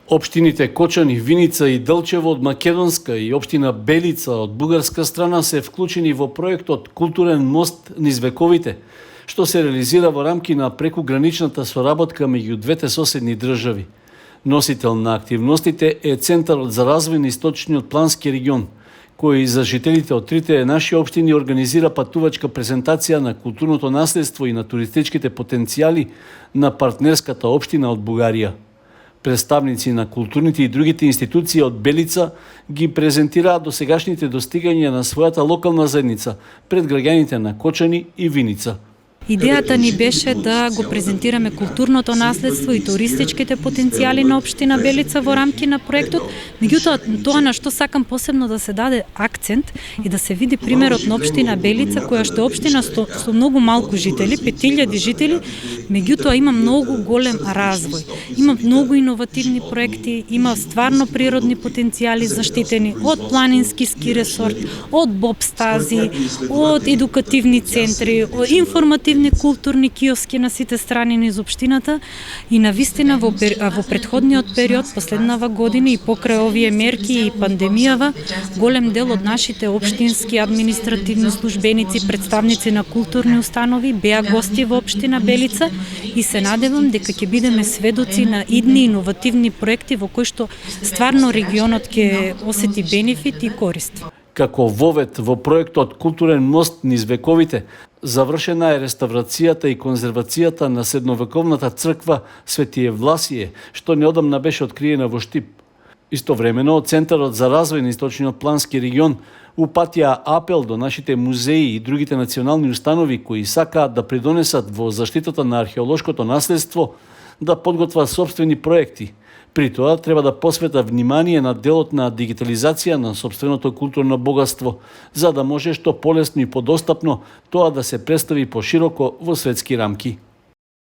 Општините Кочани, Виница и Делчево од македонска и општина Белица од бугарска страна се вклучени во проектот Културен мост низ вековите, што се реализира во рамки на прекуграничната соработка меѓу двете соседни држави. Носител на активностите е Центарот за развој на Источниот плански регион, кој за жителите од трите наши општини организира патувачка презентација на културното наследство и на туристичките потенцијали на партнерската општина од Бугарија. Представници на културните и другите институции од Белица ги презентираат досегашните достигања на својата локална заедница пред граѓаните на Кочани и Виница. Идејата ни беше да го презентираме културното наследство и туристичките потенцијали на општина Белица во рамки на проектот. Меѓутоа, тоа на што сакам посебно да се даде акцент и да се види примерот на општина Белица, која што е општина со многу малку жители, 5000 жители, меѓутоа има многу голем развој. Има многу иновативни проекти, има стварно природни потенцијали заштитени од планински ски ресорт, од боб стази, од едукативни центри, од информативни културни киоски на сите страни низ општината и навистина во претходниот период, последнава година и покрај овие мерки и пандемијава, голем дел од нашите општински административни службеници, представници на културни установи беа гости во општина Белица и се надевам дека ќе бидеме сведоци на идни иновативни проекти во кои што стварно регионот ќе осети бенефит и корист. Како вовет во проектот Културен мост низ вековите, завршена е реставрацијата и конзервацијата на средновековната црква Свети Евласие, што неодамна беше откриена во Штип. Истовремено, Центарот за развој на Источниот плански регион упатија апел до нашите музеи и другите национални установи кои сакаат да придонесат во заштитата на археолошкото наследство да подготват собствени проекти. При тоа треба да посвета внимание на делот на дигитализација на собственото културно богатство, за да може што полесно и подостапно тоа да се представи пошироко во светски рамки.